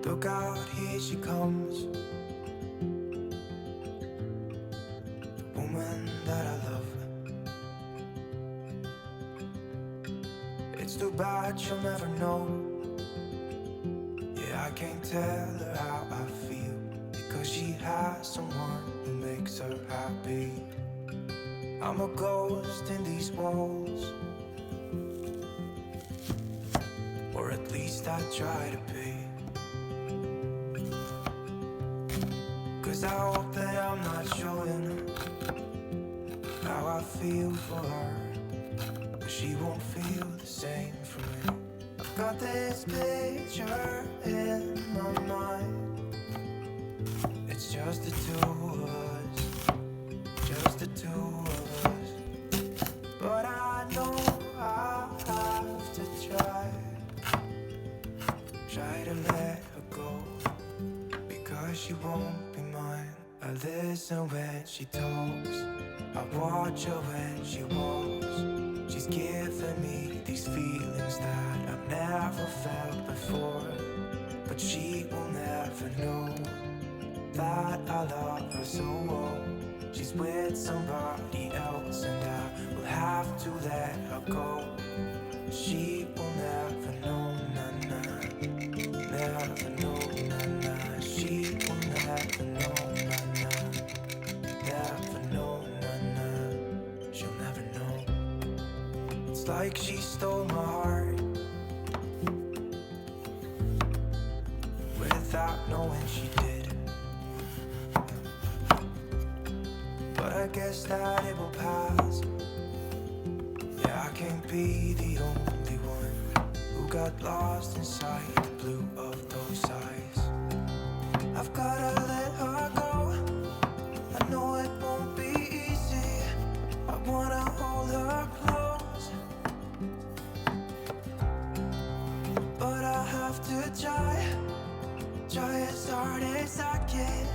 Look out, here she comes, the woman that I love. It's too bad she'll never know. Yeah, I can't tell her how I feel, because she has someone who makes her happy. I'm a ghost in these walls, or at least I try to be. 'Cause I hope that I'm not showing how I feel for her, but she won't feel the same for me. I've got this picture in my mind. It's just the two of us, just the two of us. But I know I have to try to let her go, because she won't be mine. I listen when she talks, I watch her when she walks. She's giving me these feelings that I've never felt before, but she will never know that I love her so well. She's with somebody else and I will have to let her go. She will never know, nah, never know, nah. She will never know, nah, never know, nah. She'll never know. It's like she stole my heart without knowing she did. But I guess that it will pass. Yeah, I can't be the only one who got lost inside the blue of those eyes. I've gotta let her go. I know it won't be easy. I wanna hold her close, but I have to try as hard as I can,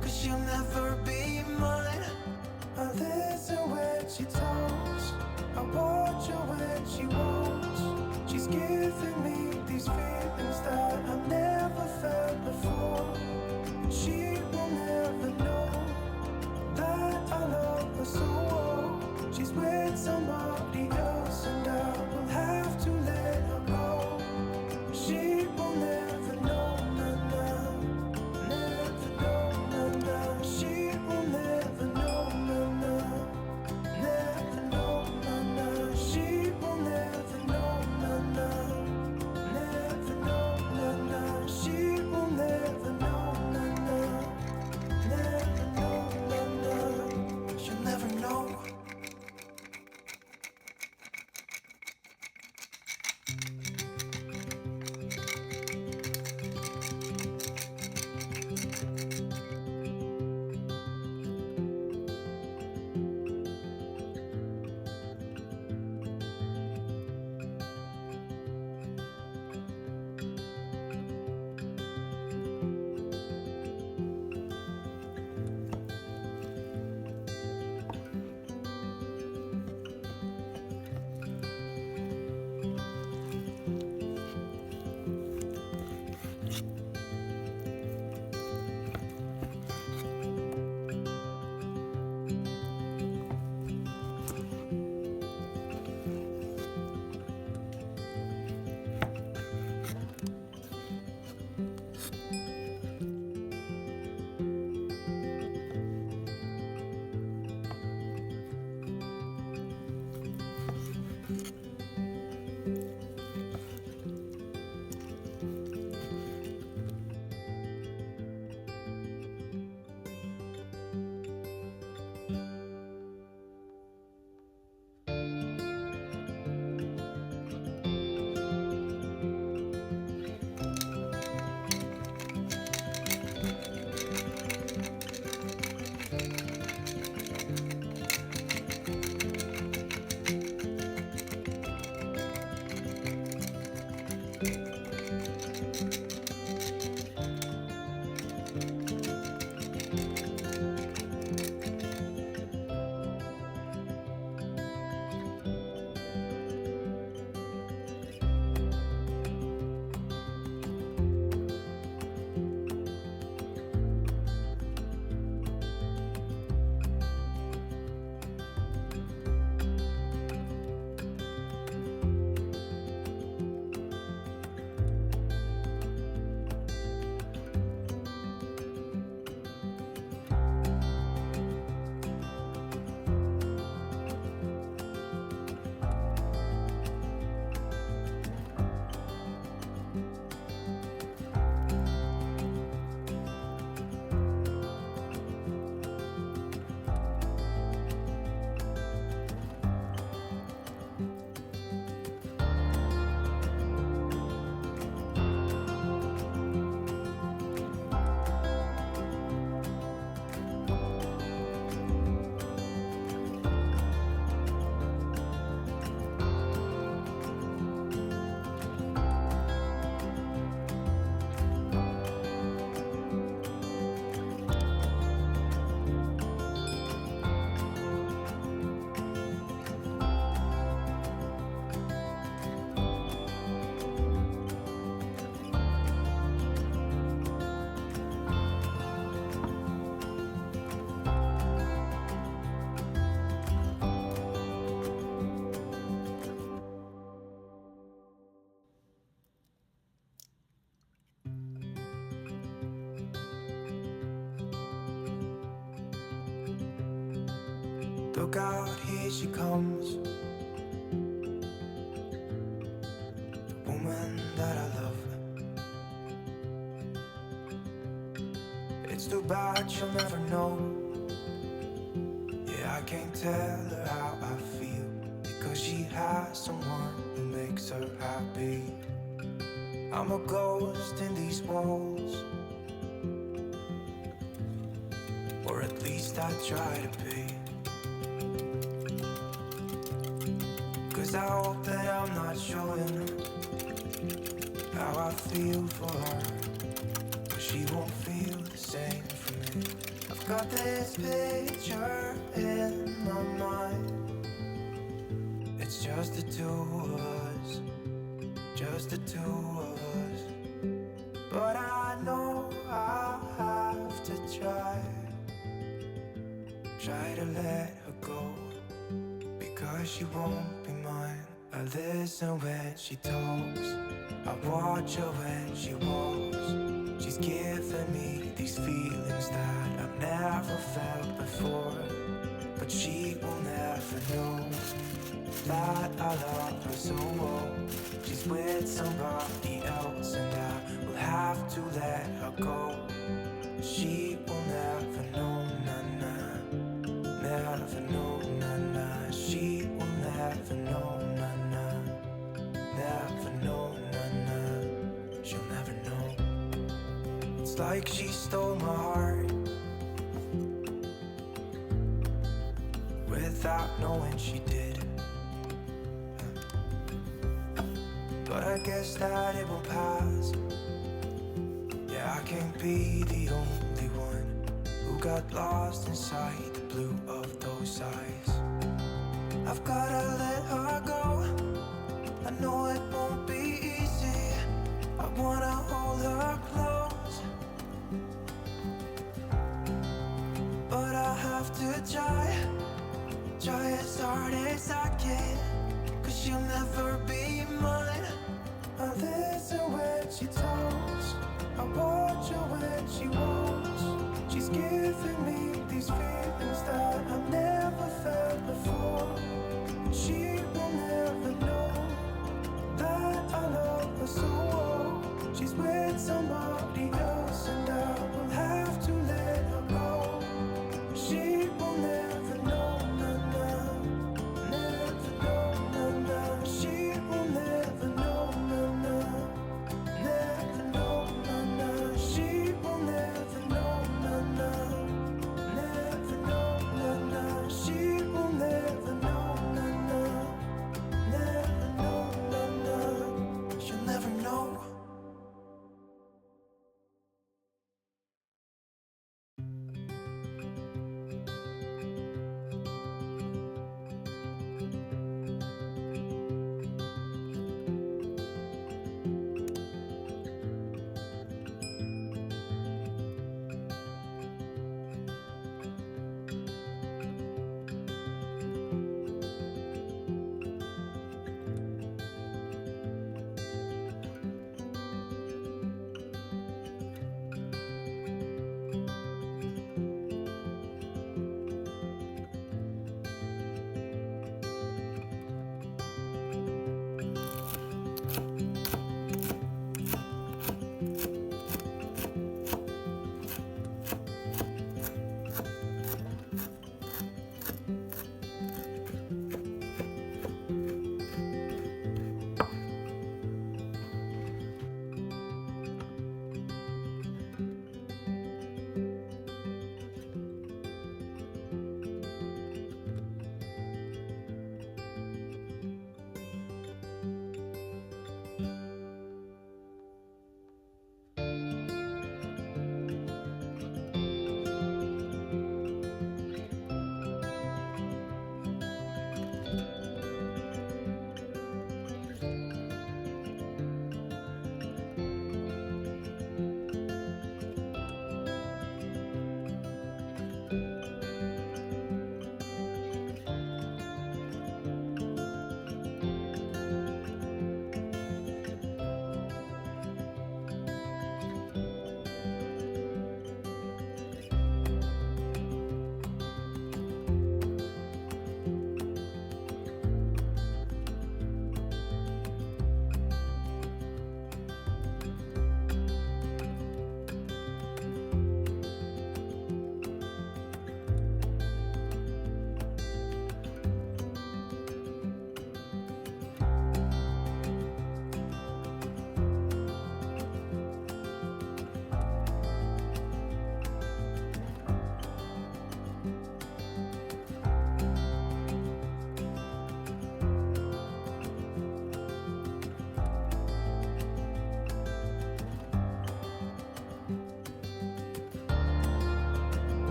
'cause she'll never be mine. I listen when she talks, I watch her when she walks. She's giving me these feelings that I've never felt before. She will never know that I love her so well. She's with somebody else and I will have to let her go. She will never know, nah, never know, nah. She will never know, nah, never know, nah. She will never know, nah, Look out, here she comes. The woman that I love. It's too bad she'll never know. Yeah, I can't tell her how I feel, because she has someone who makes her happy. I'm a ghost in these walls, or at least I try to be. 'Cause I hope that I'm not showing how I feel for her, but she won't feel the same for me. I've got this picture in my mind. It's just the two of us, just the two of us. But I know I have to try to let her go, because she won't be mine. I listen when she talks, I watch her when she walks. She's giving me these feelings that I've never felt before, but she will never know that I love her so well. She's with somebody else and I will have to let her go. She will never know, nah-nah, never know, nah-nah. She will never know, nah-nah, never know, nah-nah. She'll never know. It's like she stole my heart without knowing she did. But I guess that it will pass. Yeah, I can't be the only one who got lost inside the blue of those eyes. I've gotta let her go. I know it won't be easy. I wanna hold her close, but I have to try as hard as I can, 'cause she'll never be mine. I listen when she talks.